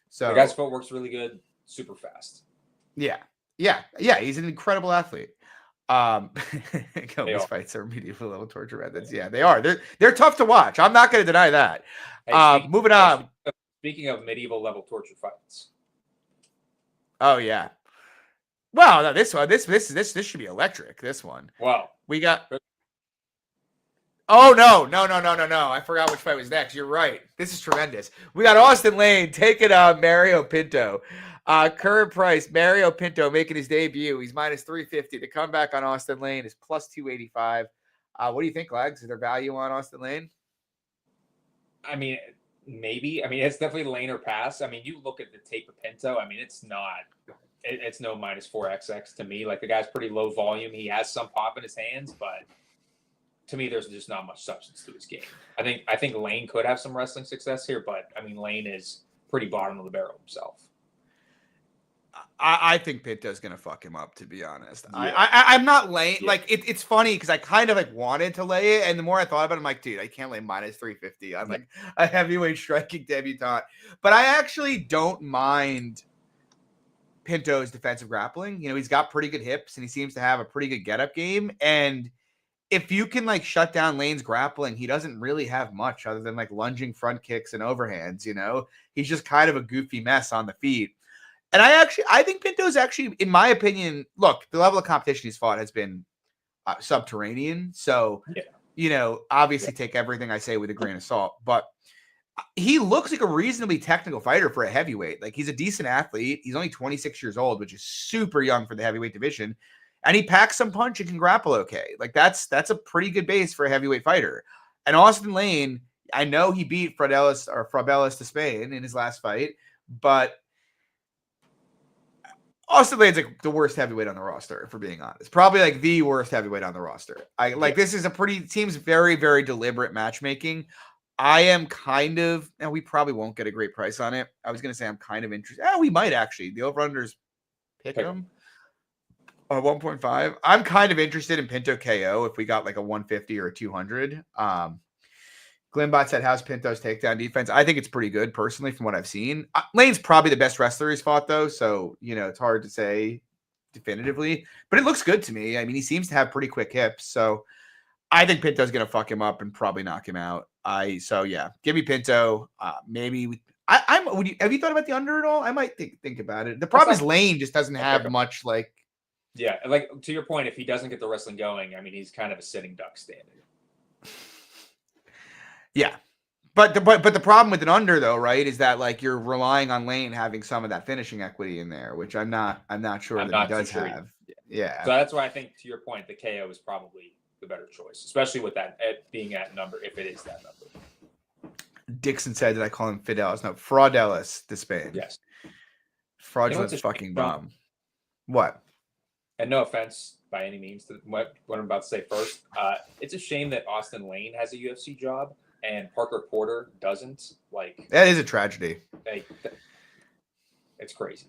So the guy's footwork's really good, super fast. Yeah. He's an incredible athlete. Gomes fights are medieval level torture methods. Yeah, they are. They're tough to watch. I'm not going to deny that. Hey, moving on. Speaking of medieval level torture fights. Oh yeah. Well, no, this should be electric. This one. Wow. We got. Oh no! I forgot which fight was next. You're right. This is tremendous. We got Austin Lane taking on Mario Pinto. Current price, Mario Pinto making his debut. He's minus 350. The comeback on Austin Lane is plus 285. What do you think, Legs? Is there value on Austin Lane? I mean, maybe. I mean, it's definitely lane or pass. I mean, you look at the tape of Pinto. I mean, it's not. It's no minus 4XX to me. Like, the guy's pretty low volume. He has some pop in his hands, but to me, there's just not much substance to his game. I think Lane could have some wrestling success here, but I mean, Lane is pretty bottom of the barrel himself. I think Pinto's gonna fuck him up, to be honest. Yeah. I'm not laying like it's funny because I kind of like wanted to lay it, and the more I thought about it, I'm like, dude, I can't lay minus 350. I'm like a heavyweight striking debutante, but I actually don't mind Pinto's defensive grappling. You know, he's got pretty good hips, and he seems to have a pretty good get up game. And if you can like shut down Lane's grappling, he doesn't really have much other than like lunging front kicks and overhands. You know, he's just kind of a goofy mess on the feet. And I think Pinto's actually, in my opinion, look, the level of competition he's fought has been subterranean. So, you know, obviously take everything I say with a grain of salt. But he looks like a reasonably technical fighter for a heavyweight. Like, he's a decent athlete. He's only 26 years old, which is super young for the heavyweight division. And he packs some punch and can grapple okay. Like, that's a pretty good base for a heavyweight fighter. And Austin Lane, I know he beat Frabelis to Spain in his last fight, but Austin Lane's like the worst heavyweight on the roster, if we're being honest. Probably like the worst heavyweight on the roster. This is seems very, very deliberate matchmaking. I am kind of, and we probably won't get a great price on it. I was going to say I'm kind of interested. We might actually. The over-unders pick him. 1.5. I'm kind of interested in Pinto KO if we got like a 150 or a 200. Glenbot said, how's Pinto's takedown defense? I think it's pretty good, personally, from what I've seen. Lane's probably the best wrestler he's fought, though, so, you know, it's hard to say definitively. But it looks good to me. I mean, he seems to have pretty quick hips, so I think Pinto's going to fuck him up and probably knock him out. So, yeah, give me Pinto. Maybe have you thought about the under at all? I might think about it. The problem is Lane just doesn't have much, like... Yeah, like, to your point, if he doesn't get the wrestling going, I mean, he's kind of a sitting duck standing. Yeah, but the problem with an under, though, right, is that like you're relying on Lane having some of that finishing equity in there, which I'm not sure that he does have. Yeah, so that's why I think, to your point, the KO is probably the better choice, especially with that being at number, if it is that number. Dixon said, did I call him Fidelis? No, Fraudelis to Spain. Yes, fraudulent fucking bomb. What? And no offense by any means to what I'm about to say first. It's a shame that Austin Lane has a UFC job and Parker Porter doesn't. Like, that is a tragedy. It's crazy.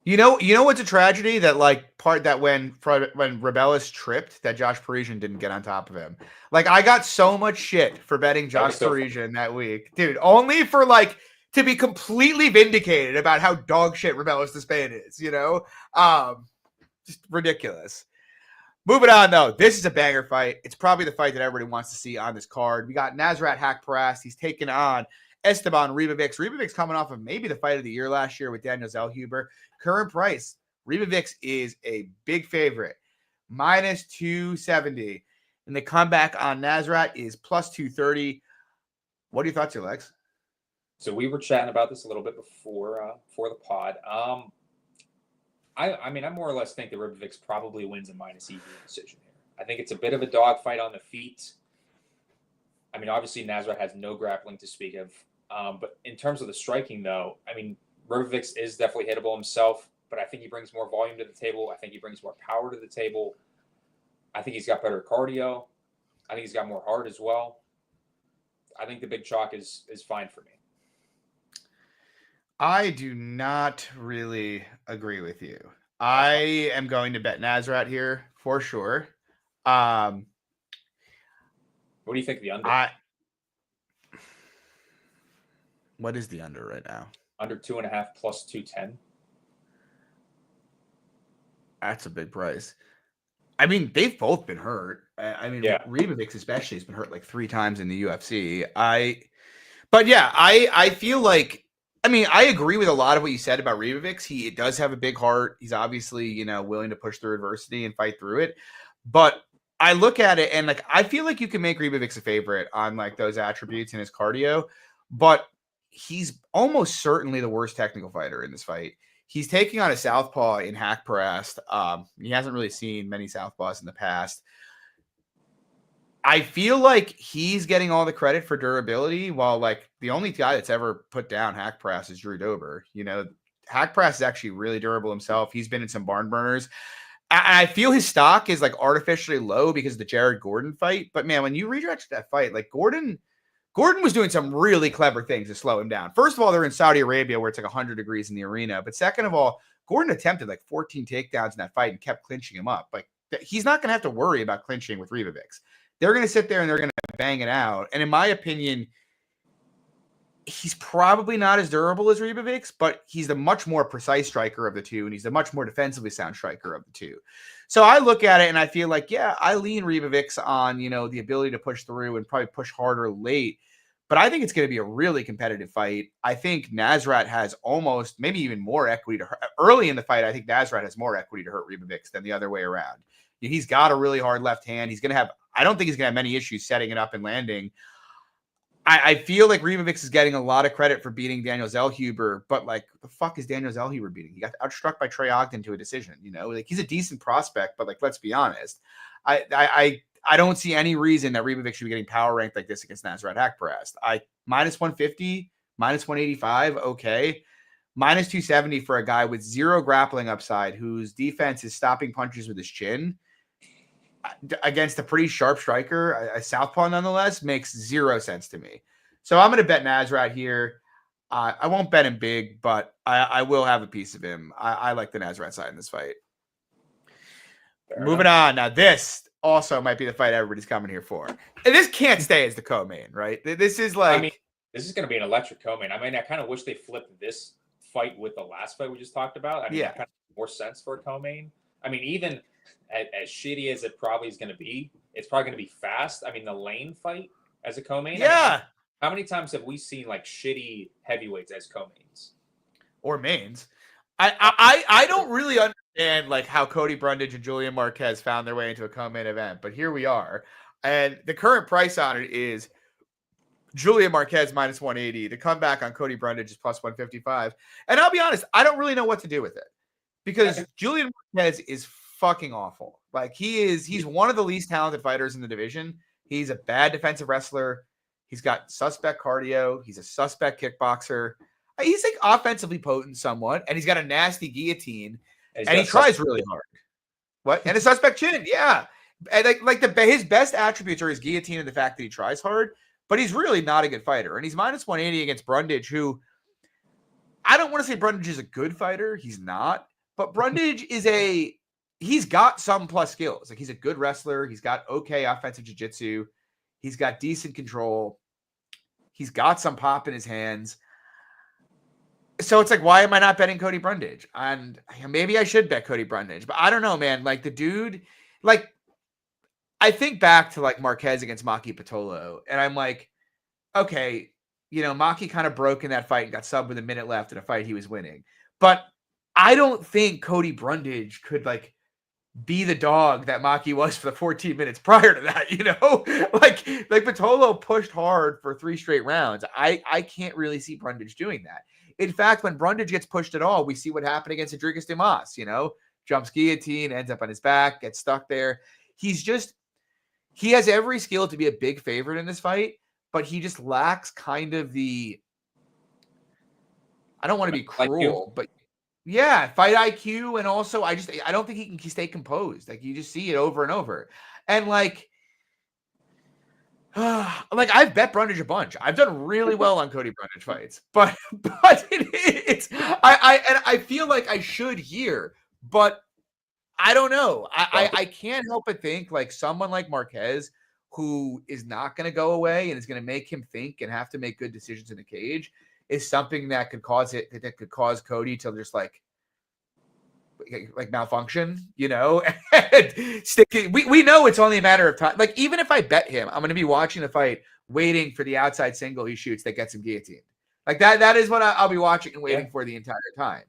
You know what's a tragedy? That when Rabelis tripped, that Josh Parisian didn't get on top of him. Like, I got so much shit for betting Josh Parisian that week, dude. Only for like to be completely vindicated about how dog shit Rabelis to Spain is. You know, just ridiculous. Moving on, though, this is a banger fight. It's probably the fight that everybody wants to see on this card. We got Nasrat Haqparast. He's taking on Esteban Ribovics. Ribovics coming off of maybe the fight of the year last year with Daniel Zellhuber. Current price, Ribovics is a big favorite, minus 270. And the comeback on Nasrat is plus 230. What are your thoughts here, Lex? So we were chatting about this a little bit before the pod. I mean, I more or less think that Ribovics probably wins a minus EV decision here. I think it's a bit of a dogfight on the feet. I mean, obviously, Nasrat has no grappling to speak of. But in terms of the striking, though, I mean, Ribovics is definitely hittable himself, but I think he brings more volume to the table. I think he brings more power to the table. I think he's got better cardio. I think he's got more heart as well. I think the big chalk is fine for me. I do not really agree with you. I am going to bet Nasrat here for sure. What do you think the under? What is the under right now? Under 2.5 plus 210. That's a big price. I mean, they've both been hurt. I mean, Ribovics especially has been hurt like 3 times in the UFC. I feel like, I mean, I agree with a lot of what you said about Ribovics. He does have a big heart. He's obviously, you know, willing to push through adversity and fight through it. But I look at it and like, I feel like you can make Ribovics a favorite on like those attributes in his cardio, but he's almost certainly the worst technical fighter in this fight. He's taking on a southpaw in Haqparast. He hasn't really seen many southpaws in the past. I feel like he's getting all the credit for durability, while like the only guy that's ever put down Haqparast is Drew Dober. You know, Haqparast is actually really durable himself. He's been in some barn burners. I feel his stock is like artificially low because of the Jared Gordon fight. But man, when you redirect that fight, like Gordon was doing some really clever things to slow him down. First of all, they're in Saudi Arabia where it's like 100 degrees in the arena. But second of all, Gordon attempted like 14 takedowns in that fight and kept clinching him up. Like he's not going to have to worry about clinching with Ribovics. They're going to sit there and they're going to bang it out. And in my opinion, he's probably not as durable as Ribovics, but he's the much more precise striker of the two, and he's the much more defensively sound striker of the two. So I look at it and I feel like, yeah, I lean Ribovics on, you know, the ability to push through and probably push harder late. But I think it's going to be a really competitive fight. I think Nasrat has almost, maybe even more equity to hurt. Early in the fight, I think Nasrat has more equity to hurt Ribovics than the other way around. He's got a really hard left hand. He's going to have, I don't think he's going to have many issues setting it up and landing. I feel like Ribovics is getting a lot of credit for beating Daniel Zellhuber, but like, the fuck is Daniel Zellhuber beating? He got outstruck by Trey Ogden to a decision. You know, like he's a decent prospect, but like, let's be honest, I don't see any reason that Ribovics should be getting power ranked like this against Nasrat Haqparast. Minus 150, minus 185, okay. Minus 270 for a guy with zero grappling upside, whose defense is stopping punches with his chin against a pretty sharp striker, a southpaw nonetheless, makes zero sense to me. So I'm going to bet Nasrat here. I won't bet him big, but I will have a piece of him. I like the Nasrat side in this fight. Moving on. Now, this also might be the fight everybody's coming here for. And this can't stay as the co-main, right? This is like... I mean, this is going to be an electric co-main. I mean, I kind of wish they flipped this fight with the last fight we just talked about. I mean, that kind of makes more sense for a co-main. I mean, even... As shitty as it probably is going to be, it's probably going to be fast. I mean, the Lane fight as a co-main. Yeah. I mean, how many times have we seen like shitty heavyweights as co-mains or mains? I don't really understand like how Cody Brundage and Julian Marquez found their way into a co-main event, but here we are. And the current price on it is Julian Marquez minus 180. The comeback on Cody Brundage is plus 155. And I'll be honest, I don't really know what to do with it because Julian Marquez is fucking awful. Like he's one of the least talented fighters in the division. He's a bad defensive wrestler. He's got suspect cardio. He's a suspect kickboxer. He's like offensively potent somewhat, and he's got a nasty guillotine, and he tries really hard. What? And a suspect chin, yeah. And his best attributes are his guillotine and the fact that he tries hard, but he's really not a good fighter. And he's minus 180 against Brundage, who I don't want to say Brundage is a good fighter. He's not, but Brundage is he's got some plus skills. Like he's a good wrestler. He's got okay offensive jiu-jitsu. He's got decent control. He's got some pop in his hands. So it's like, why am I not betting Cody Brundage? And maybe I should bet Cody Brundage, but I don't know, man. Like the dude, like I think back to like Marquez against Maki Pitolo, and I'm like, okay, you know, Maki kind of broke in that fight and got subbed with a minute left in a fight he was winning. But I don't think Cody Brundage could like be the dog that Maki was for the 14 minutes prior to that, you know? like Pitolo pushed hard for 3 straight rounds. I can't really see Brundage doing that. In fact, when Brundage gets pushed at all, we see what happened against Rodriguez de Mas, you know? Jumps guillotine, ends up on his back, gets stuck there. He has every skill to be a big favorite in this fight, but he just lacks kind of the, I don't want to be cruel, but yeah, fight IQ, and also I don't think he can stay composed. Like you just see it over and over, and like I've bet Brundage a bunch. I've done really well on Cody Brundage fights, but I feel like I should here, but I don't know. I can't help but think like someone like Marquez, who is not going to go away and is going to make him think and have to make good decisions in the cage, is something that could cause Cody to just like malfunction, you know, and sticking. We know it's only a matter of time. Like, even if I bet him, I'm going to be watching the fight, waiting for the outside single he shoots that gets him guillotined. Like that is what I'll be watching and waiting for the entire time.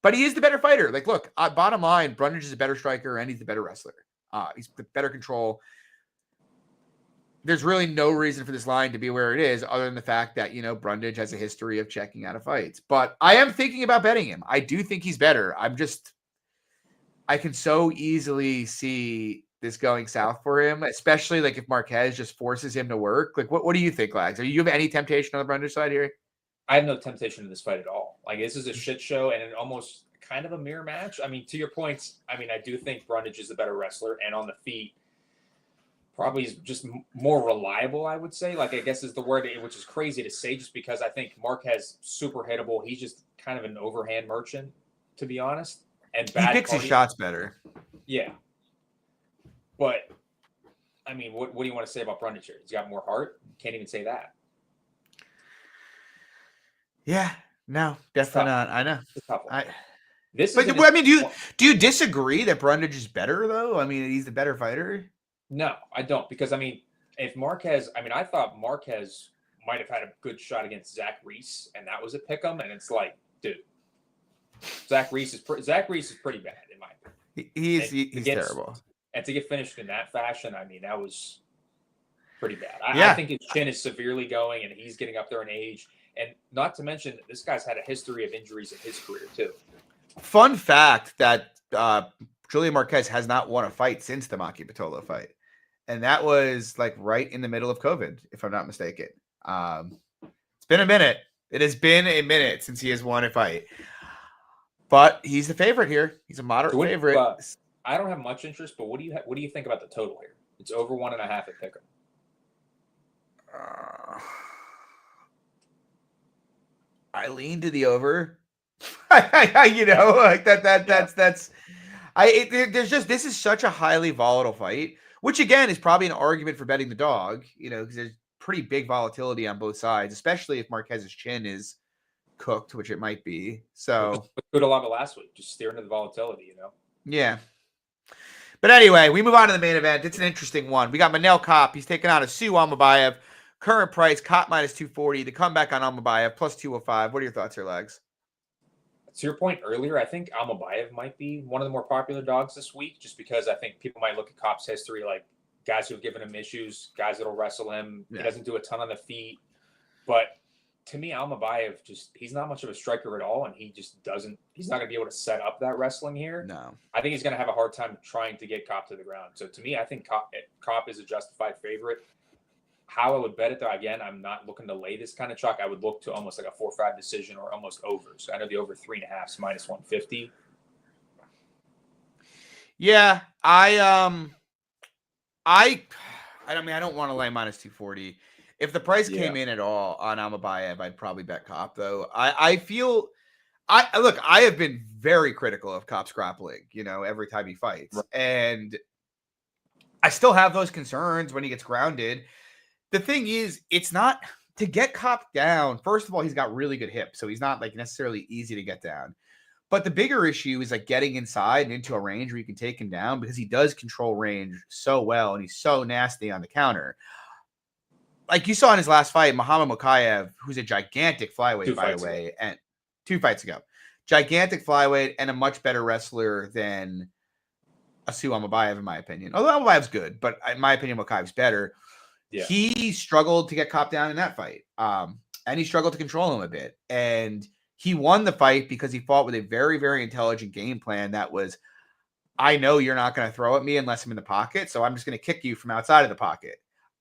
But he is the better fighter. Like, look, bottom line, Brundage is a better striker and he's the better wrestler. He's the better control. there's really no reason for this line to be where it is other than the fact that, Brundage has a history of checking out of fights. But I am thinking about betting him. I do think he's better. I can so easily see this going south for him, especially like if Marquez just forces him to work. Like, what do you think, Lags? Are you have any temptation on the Brundage side here? I have no temptation in this fight at all. Like, this is a shit show and almost kind of a mirror match. I mean, to your points, I do think Brundage is the better wrestler, and on the feet, probably is just more reliable, I would say. Like, I guess is the word, which is crazy to say just because I think Marquez super hittable. He's just kind of an overhand merchant, to be honest. And he picks his shots better. Yeah. But, I mean, what do you want to say about Brundage here? He's got more heart? Can't even say that. Yeah. No, definitely not. I know. Do you disagree that Brundage is better, though? I mean, he's the better fighter? No, I don't. Because, if Marquez, I thought Marquez might have had a good shot against Zach Reix, and that was a pick'em, and it's like, dude, Zach Reix is pretty bad, in my opinion. He's terrible. And to get finished in that fashion, that was pretty bad. I think his chin is severely going, and he's getting up there in age. And not to mention that this guy's had a history of injuries in his career, too. Fun fact that Julian Marquez has not won a fight since the Maki Pitolo fight. And that was like right in the middle of COVID, if I'm not mistaken. It's been a minute. It has been a minute since he has won a fight. But he's the favorite here. He's a moderate favorite. I don't have much interest, but what do you think about the total here? It's over 1.5 at pick'em. I lean to the over. Like that's. This is such a highly volatile fight, which again is probably an argument for betting the dog. Because there's pretty big volatility on both sides, especially if Marquez's chin is cooked, which it might be. So good a lot of last week, just steering to the volatility. Yeah. But anyway, we move on to the main event. It's an interesting one. We got Manel Kape. He's taking on Asu Almabayev. Current price, Kape minus 240. The comeback on Almabayev, plus 205. What are your thoughts here, Legs? To your point earlier, I think Almabayev might be one of the more popular dogs this week, just because I think people might look at Kape's history, like guys who have given him issues, guys that'll wrestle him. Yeah. He doesn't do a ton on the feet. But to me, Almabayev, he's not much of a striker at all, and he's not going to be able to set up that wrestling here. No. I think he's going to have a hard time trying to get Kape to the ground. So to me, I think Kape is a justified favorite. How I would bet it, though, again, I'm not looking to lay this kind of chalk. I would look to almost like a 4-5 decision or almost over. So I know the over 3.5 is minus 150. Yeah, I don't want to lay minus 240. If the price came in at all on Almabayev, I'd probably bet Kape, though. I have been very critical of Kape's grappling, every time he fights. Right. And I still have those concerns when he gets grounded. The thing is, it's not to get Kape down. First of all, he's got really good hips, so he's not like necessarily easy to get down. But the bigger issue is like getting inside and into a range where you can take him down, because he does control range so well, and he's so nasty on the counter. Like you saw in his last fight, Muhammad Mokaev, who's a gigantic flyweight, by the way, and 2 fights ago, gigantic flyweight and a much better wrestler than Asu Almabayev, in my opinion. Although Almabayev's good, but in my opinion, Mokaev's better. Yeah. He struggled to get Kape down in that fight, and he struggled to control him a bit. And he won the fight because he fought with a very, very intelligent game plan that was, I know you're not going to throw at me unless I'm in the pocket, so I'm just going to kick you from outside of the pocket.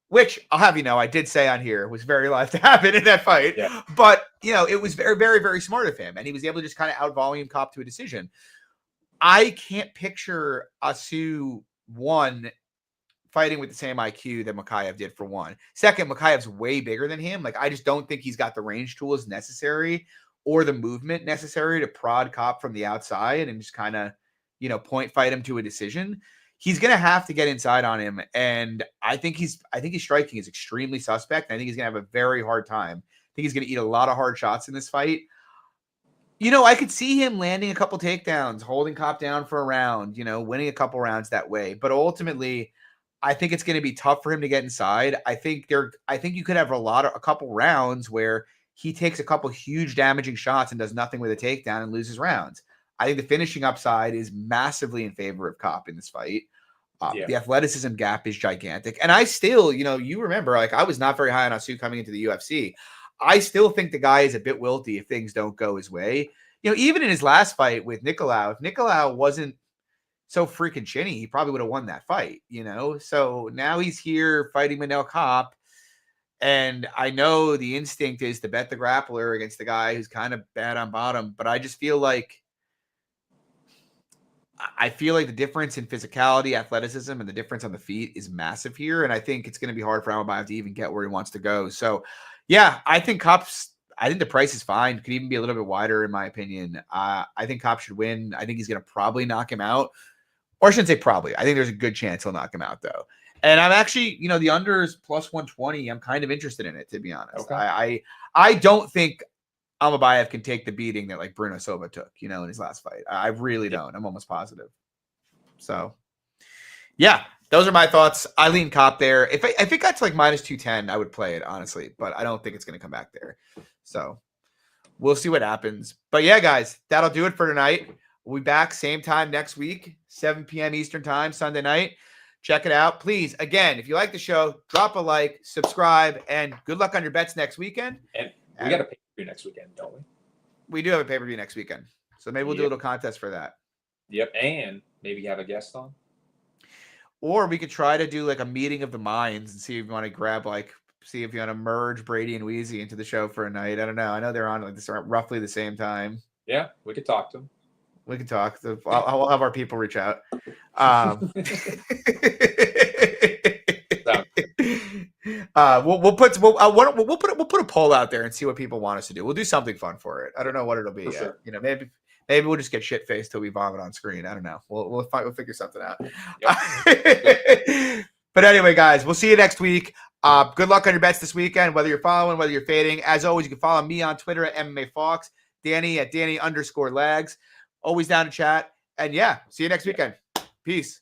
Which, I'll have you know, I did say on here was very live to happen in that fight. Yeah. But, it was very, very, very smart of him. And he was able to just kind of out-volume Kape to a decision. I can't picture Asu, one, fighting with the same IQ that Mokaev did, for one. Second, Mokaev's way bigger than him. Like, I just don't think he's got the range tools necessary or the movement necessary to prod Kape from the outside and just kind of, point fight him to a decision. He's going to have to get inside on him. And I think his striking is extremely suspect. I think he's going to have a very hard time. I think he's going to eat a lot of hard shots in this fight. I could see him landing a couple takedowns, holding Kape down for a round, winning a couple rounds that way. But ultimately, I think it's going to be tough for him to get inside. I think you could have a couple rounds where he takes a couple huge damaging shots and does nothing with a takedown and loses rounds. I think the finishing upside is massively in favor of Kape in this fight. The athleticism gap is gigantic. And I still, you remember, like, I was not very high on Asu coming into the UFC. I still think the guy is a bit wilty if things don't go his way. Even in his last fight with Nicolau, if Nicolau wasn't so freaking chinny, he probably would have won that fight, So now he's here fighting Manel Kape. And I know the instinct is to bet the grappler against the guy who's kind of bad on bottom, but I just feel like the difference in physicality, athleticism, and the difference on the feet is massive here. And I think it's going to be hard for Almabayev to even get where he wants to go. So, yeah, I think the price is fine. Could even be a little bit wider, in my opinion. I think Kape should win. I think he's going to probably knock him out. Or I shouldn't say probably. I think there's a good chance he'll knock him out, though. And I'm actually, the under is plus 120. I'm kind of interested in it, to be honest. Okay. I don't think Almabayev can take the beating that like Bruno Silva took, in his last fight. I really don't. I'm almost positive. So, yeah, those are my thoughts. I lean Kape there. If it got to like minus 210, I would play it, honestly. But I don't think it's going to come back there. So, we'll see what happens. But yeah, guys, that'll do it for tonight. We'll be back same time next week, 7 p.m. Eastern time, Sunday night. Check it out. Please, again, if you like the show, drop a like, subscribe, and good luck on your bets next weekend. And we got a pay-per-view next weekend, don't we? We do have a pay-per-view next weekend. So maybe we'll do a little contest for that. Yep, and maybe have a guest on. Or we could try to do like a meeting of the minds and see if you want to see if you want to merge Brady and Wheezy into the show for a night. I don't know. I know they're on like this roughly the same time. Yeah, we could talk to them. We can talk. I'll have our people reach out. We'll put a poll out there and see what people want us to do. We'll do something fun for it. I don't know what it'll be yet. Sure. Maybe we'll just get shit faced till we vomit on screen. I don't know. We'll figure something out. Yep. But anyway, guys, we'll see you next week. Good luck on your bets this weekend, whether you're following, whether you're fading. As always, you can follow me on Twitter at MMA Fox, Danny at Danny_Lags. Always down to chat. And yeah, see you next weekend. Peace.